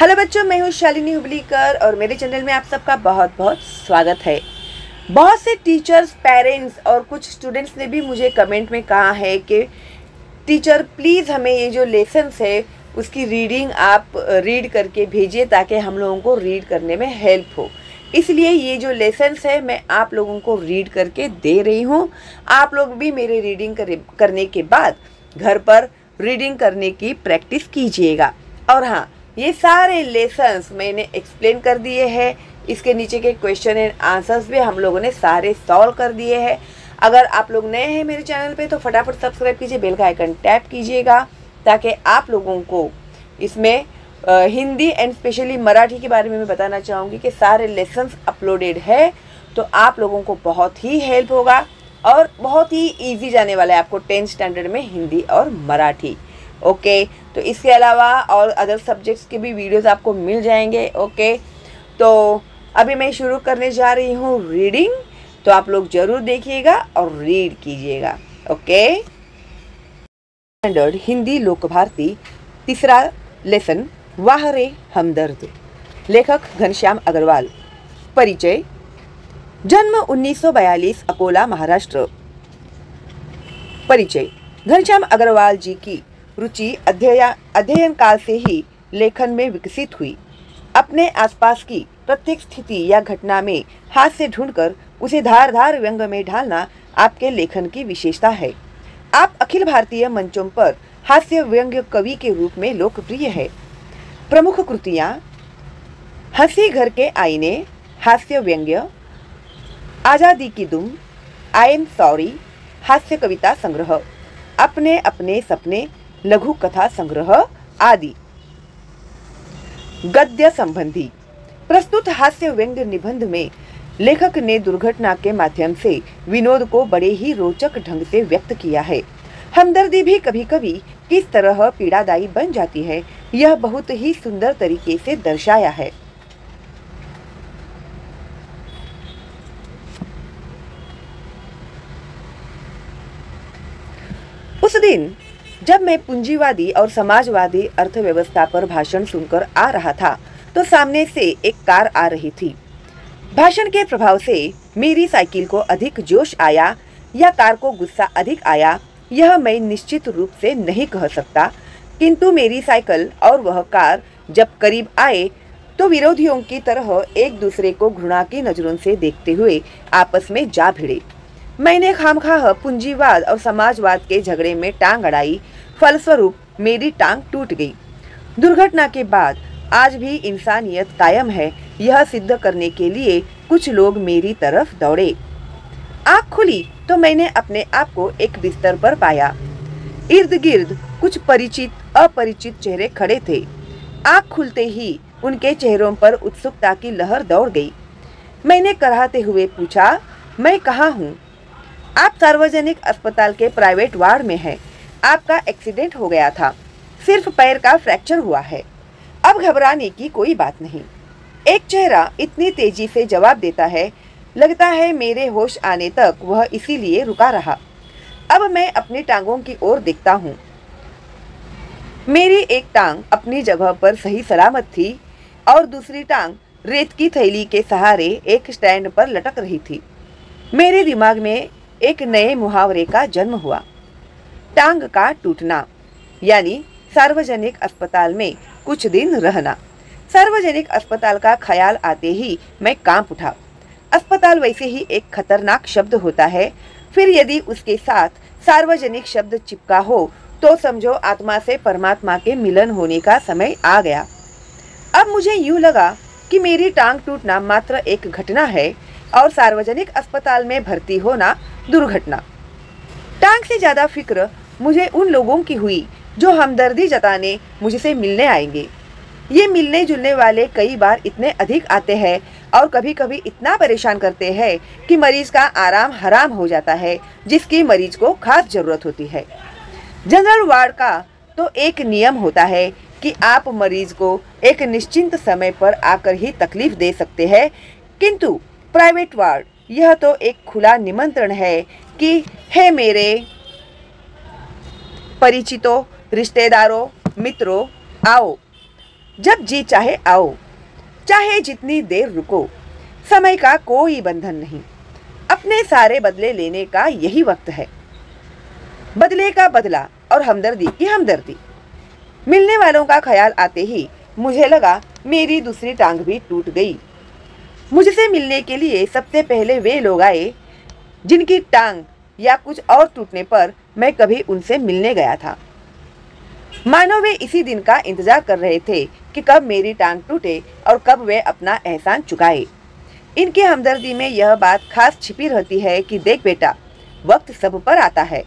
Hello बच्चों, मैं हूँ शालिनी हुबलीकर और मेरे चैनल में आप सबका बहुत बहुत स्वागत है। बहुत से टीचर्स, पेरेंट्स और कुछ स्टूडेंट्स ने भी मुझे कमेंट में कहा है कि टीचर प्लीज़ हमें ये जो लेसन्स है उसकी रीडिंग आप रीड करके भेजिए ताकि हम लोगों को रीड करने में हेल्प हो। इसलिए ये जो लेसन्स है मैं आप लोगों को रीड करके दे रही हूँ। आप लोग भी मेरे रीडिंग करने के बाद घर पर रीडिंग करने की प्रैक्टिस कीजिएगा। और हाँ, ये सारे लेसन्स मैंने एक्सप्लेन कर दिए हैं। इसके नीचे के क्वेश्चन एंड आंसर्स भी हम लोगों ने सारे सॉल्व कर दिए हैं। अगर आप लोग नए हैं मेरे चैनल पे तो फटाफट सब्सक्राइब कीजिए, बेल का आइकन टैप कीजिएगा ताकि आप लोगों को इसमें हिंदी एंड स्पेशली मराठी के बारे में मैं बताना चाहूँगी कि सारे लेसन्स अपलोडेड है, तो आप लोगों को बहुत ही हेल्प होगा और बहुत ही ईजी जाने वाला है आपको 10th स्टैंडर्ड में हिंदी और मराठी। ओके, तो इसके अलावा और अदर सब्जेक्ट्स के भी वीडियोस आपको मिल जाएंगे। ओके, तो अभी मैं शुरू करने जा रही हूँ रीडिंग, तो आप लोग ज़रूर देखिएगा और रीड कीजिएगा। ओके, स्टैंडर्ड हिंदी लोक भारती, तीसरा लेसन वाह रे हमदर्द। लेखक घनश्याम अग्रवाल। परिचय। जन्म 1942, अकोला, महाराष्ट्र। परिचय। घनश्याम अग्रवाल जी की रुचि अध्ययन काल से ही लेखन में विकसित हुई। अपने आसपास की प्रत्येक स्थिति या घटना में हास्य ढूंढकर उसे धारदार व्यंग में ढालना आपके लेखन की विशेषता है। आप अखिल भारतीय मंचों पर हास्य व्यंग्य कवि के रूप में लोकप्रिय है। प्रमुख कृतियाँ: हंसी घर के आईने, हास्य व्यंग्य, आजादी की दुम, आई एम सॉरी, हास्य कविता संग्रह, अपने अपने सपने, लघु कथा संग्रह आदि। गद्य संबंधी। प्रस्तुत हास्य व्यंग्य निबंध में लेखक ने दुर्घटना के माध्यम से विनोद को बड़े ही रोचक ढंग से व्यक्त किया है। हमदर्दी भी कभी कभी किस तरह पीड़ादायी बन जाती है, यह बहुत ही सुंदर तरीके से दर्शाया है। उस दिन जब मैं पूंजीवादी और समाजवादी अर्थव्यवस्था पर भाषण सुनकर आ रहा था तो सामने से एक कार आ रही थी। भाषण के प्रभाव से मेरी साइकिल को अधिक जोश आया या कार को गुस्सा अधिक आया, यह मैं निश्चित रूप से नहीं कह सकता, किंतु मेरी साइकिल और वह कार जब करीब आए तो विरोधियों की तरह एक दूसरे को घृणा की नजरों से देखते हुए आपस में जा भिड़े। मैंने खामखाह पूंजीवाद और समाजवाद के झगड़े में टांग अड़ाई, फलस्वरूप मेरी टांग टूट गई। दुर्घटना के बाद आज भी इंसानियत कायम है, यह सिद्ध करने के लिए कुछ लोग मेरी तरफ दौड़े। आँख खुली तो मैंने अपने आप को एक बिस्तर पर पाया। इर्द गिर्द कुछ परिचित अपरिचित चेहरे खड़े थे। आँख खुलते ही उनके चेहरों पर उत्सुकता की लहर दौड़ गई। मैंने कराहते हुए पूछा, मैं कहाँ हूँ? आप सार्वजनिक अस्पताल के प्राइवेट वार्ड में हैं। आपका एक्सीडेंट हो गया था, सिर्फ पैर का फ्रैक्चर हुआ है। अब घबराने की कोई बात नहीं। एक चेहरा इतनी तेजी से जवाब देता है, लगता है मेरे होश आने तक वह इसीलिए रुका रहा। अब मैं अपनी टांगों की ओर देखता हूँ। मेरी एक टांग अपनी जगह पर सही सलामत थी और दूसरी टांग रेत की थैली के सहारे एक स्टैंड पर लटक रही थी। मेरे दिमाग में एक नए मुहावरे का जन्म हुआ, टांग का टूटना, यानी सार्वजनिक अस्पताल में कुछ दिन रहना। सार्वजनिक अस्पताल का ख्याल आते ही मैं कांप उठा। अस्पताल वैसे ही एक खतरनाक शब्द होता है, फिर यदि उसके साथ सार्वजनिक शब्द चिपका हो तो समझो आत्मा से परमात्मा के मिलन होने का समय आ गया। अब मुझे यूं लगा कि मेरी टांग टूटना मात्र एक घटना है और सार्वजनिक अस्पताल में भर्ती होना दुर्घटना। टांग से ज्यादा फिक्र मुझे उन लोगों की हुई जो हमदर्दी जताने मुझसे मिलने आएंगे। ये मिलने जुलने वाले कई बार इतने अधिक आते हैं और कभी कभी इतना परेशान करते हैं कि मरीज का आराम हराम हो जाता है, जिसकी मरीज को खास जरूरत होती है। जनरल वार्ड का तो एक नियम होता है कि आप मरीज को एक निश्चित समय पर आकर ही तकलीफ दे सकते हैं, किंतु प्राइवेट वार्ड यह तो एक खुला निमंत्रण है कि हे मेरे परिचितों, रिश्तेदारों, मित्रों, आओ। जब जी चाहे आओ, चाहे जितनी देर रुको, समय का कोई बंधन नहीं। अपने सारे बदले लेने का यही वक्त है। बदले का बदला और हमदर्दी की हमदर्दी। मिलने वालों का ख्याल आते ही मुझे लगा मेरी दूसरी टांग भी टूट गई। मुझसे मिलने के लिए सबसे पहले वे लोग आए जिनकी टांग या कुछ और टूटने पर मैं कभी उनसे मिलने गया था। मानो वे इसी दिन का इंतजार कर रहे थे कि कब मेरी टांग टूटे और कब वे अपना एहसान चुकाए। इनकी हमदर्दी में यह बात खास छिपी रहती है कि देख बेटा, वक्त सब पर आता है।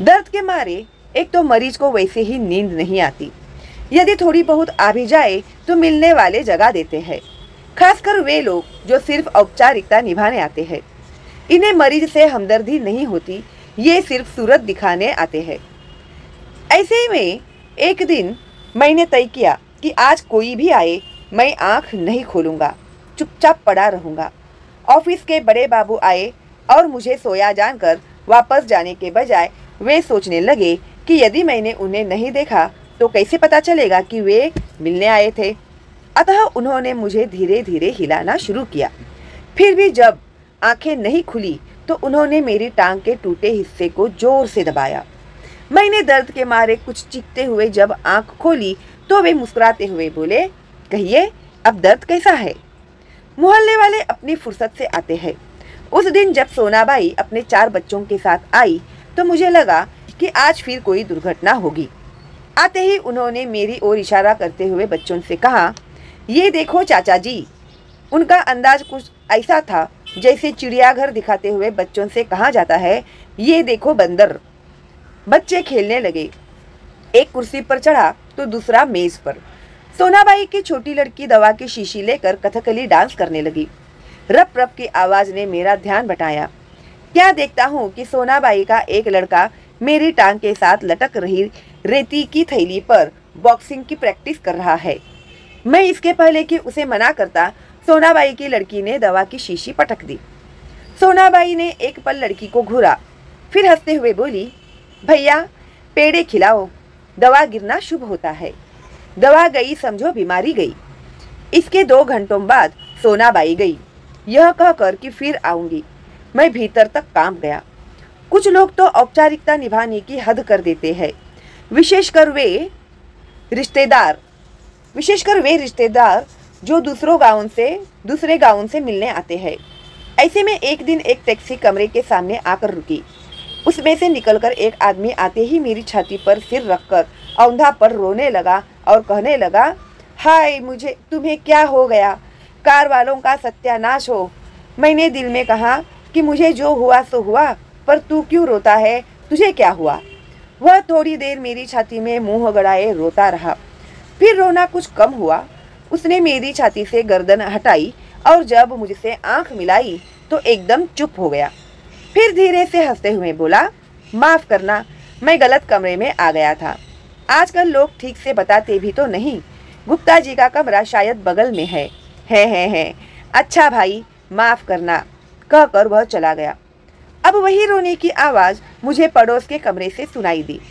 दर्द के मारे एक तो मरीज को वैसे ही नींद नहीं आती, यदि थोड़ी बहुत आ भी जाए तो मिलने वाले जगा देते हैं, खासकर वे लोग जो सिर्फ औपचारिकता निभाने आते हैं। इन्हें मरीज से हमदर्दी नहीं होती, ये सिर्फ सूरत दिखाने आते हैं। ऐसे ही में एक दिन मैंने तय किया कि आज कोई भी आए मैं आंख नहीं खोलूंगा, चुपचाप पड़ा रहूंगा। ऑफिस के बड़े बाबू आए और मुझे सोया जानकर वापस जाने के बजाय वे सोचने लगे कि यदि मैंने उन्हें नहीं देखा तो कैसे पता चलेगा कि वे मिलने आए थे। अतः उन्होंने मुझे धीरे धीरे हिलाना शुरू किया। फिर भी जब आंखें नहीं खुली तो उन्होंने मेरी टांग के टूटे हिस्से को जोर से दबाया। मैंने दर्द के मारे कुछ चीखते हुए जब आंख खोली तो वे मुस्कुराते हुए बोले, कहिए अब दर्द कैसा है? मोहल्ले वाले अपनी फुर्सत से आते हैं। उस दिन जब सोनाबाई अपने 4 बच्चों के साथ आई तो मुझे लगा कि आज फिर कोई दुर्घटना होगी। आते ही उन्होंने मेरी ओर इशारा करते हुए बच्चों से कहा, ये देखो चाचा जी। उनका अंदाज कुछ ऐसा था जैसे चिड़ियाघर दिखाते हुए बच्चों से कहा जाता है, ये देखो बंदर। बच्चे खेलने लगे। एक कुर्सी पर चढ़ा तो दूसरा मेज पर। सोनाबाई की छोटी लड़की दवा की शीशी लेकर कथकली डांस करने लगी। रप रप की आवाज ने मेरा ध्यान बटाया। क्या देखता हूँ कि सोनाबाई का एक लड़का मेरी टांग के साथ लटक रही रेती की थैली पर बॉक्सिंग की प्रैक्टिस कर रहा है। मैं इसके पहले कि उसे मना करता, सोनाबाई की लड़की ने दवा की शीशी पटक दी। सोनाबाई ने एक पल लड़की को घूरा, फिर हंसते हुए बोली, भैया पेड़े खिलाओ, दवा गिरना शुभ होता है। दवा गई समझो बीमारी गई। इसके 2 घंटों बाद सोनाबाई गई, यह कहकर कि फिर आऊंगी। मैं भीतर तक कांप गया। कुछ लोग तो औपचारिकता निभाने की हद कर देते हैं, विशेषकर वे रिश्तेदार जो दूसरे गांवों से मिलने आते हैं। ऐसे में एक दिन एक टैक्सी कमरे के सामने आकर रुकी। उसमें से निकलकर एक आदमी आते ही मेरी छाती पर सिर रखकर औंधा पर रोने लगा और कहने लगा, हाय मुझे, तुम्हें क्या हो गया? कार वालों का सत्यानाश हो। मैंने दिल में कहा कि मुझे जो हुआ सो हुआ, पर तू क्यों रोता है? तुझे क्या हुआ? वह थोड़ी देर मेरी छाती में मुंह गड़ाए रोता रहा। फिर रोना कुछ कम हुआ। उसने मेरी छाती से गर्दन हटाई और जब मुझसे आंख मिलाई तो एकदम चुप हो गया। फिर धीरे से हंसते हुए बोला, माफ करना, मैं गलत कमरे में आ गया था। आजकल लोग ठीक से बताते भी तो नहीं। गुप्ता जी का कमरा शायद बगल में है। अच्छा भाई, माफ करना, कहकर वह चला गया। अब वही रोने की आवाज़ मुझे पड़ोस के कमरे से सुनाई दी।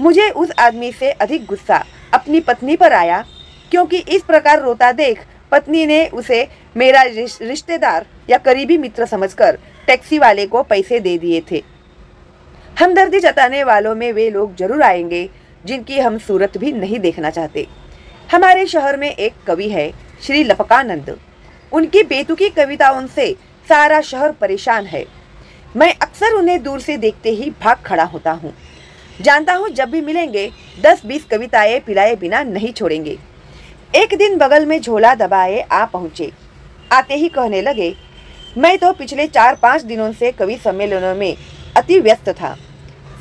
मुझे उस आदमी से अधिक गुस्सा अपनी पत्नी पर आया, क्योंकि इस प्रकार रोता देख पत्नी ने उसे मेरा रिश्तेदार या करीबी मित्र समझकर टैक्सी वाले को पैसे दे दिए थे। हमदर्दी जताने वालों में वे लोग जरूर आएंगे जिनकी हम सूरत भी नहीं देखना चाहते। हमारे शहर में एक कवि है, श्री लपकानंद। उनकी बेतुकी कविताओं से सारा शहर परेशान है। मैं अक्सर उन्हें दूर से देखते ही भाग खड़ा होता हूँ। जानता हूँ जब भी मिलेंगे 10-20 कविताएं पिलाए बिना नहीं छोड़ेंगे। एक दिन बगल में झोला दबाए आ पहुँचे। आते ही कहने लगे, मैं तो पिछले 4-5 दिनों से कवि सम्मेलनों में अति व्यस्त था।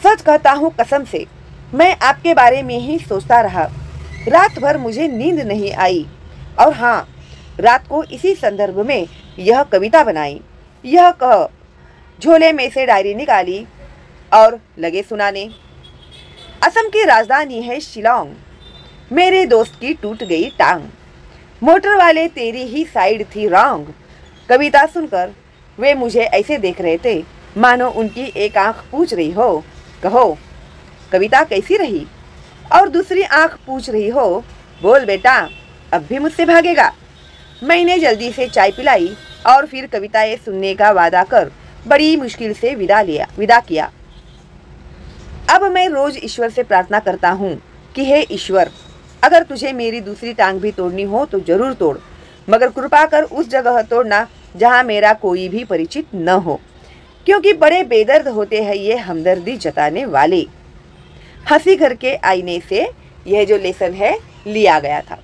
सच कहता हूँ कसम से, मैं आपके बारे में ही सोचता रहा। रात भर मुझे नींद नहीं आई और हाँ, रात को इसी संदर्भ में यह कविता बनाई। यह कह झोले में से डायरी निकाली और लगे सुनाने। असम की राजधानी है शिलोंग। मेरे दोस्त की टूट गई टांग। मोटर वाले तेरी ही साइड थी रॉन्ग। कविता सुनकर वे मुझे ऐसे देख रहे थे मानो उनकी एक आंख पूछ रही हो, कहो कविता कैसी रही, और दूसरी आंख पूछ रही हो, बोल बेटा, अब भी मुझसे भागेगा? मैंने जल्दी से चाय पिलाई और फिर कविताएं सुनने का वादा कर बड़ी मुश्किल से विदा किया। अब मैं रोज ईश्वर से प्रार्थना करता हूँ कि हे ईश्वर, अगर तुझे मेरी दूसरी टांग भी तोड़नी हो तो जरूर तोड़, मगर कृपा कर उस जगह तोड़ना जहाँ मेरा कोई भी परिचित न हो, क्योंकि बड़े बेदर्द होते हैं ये हमदर्दी जताने वाले। हंसी घर के आईने से यह जो लेसन है लिया गया था।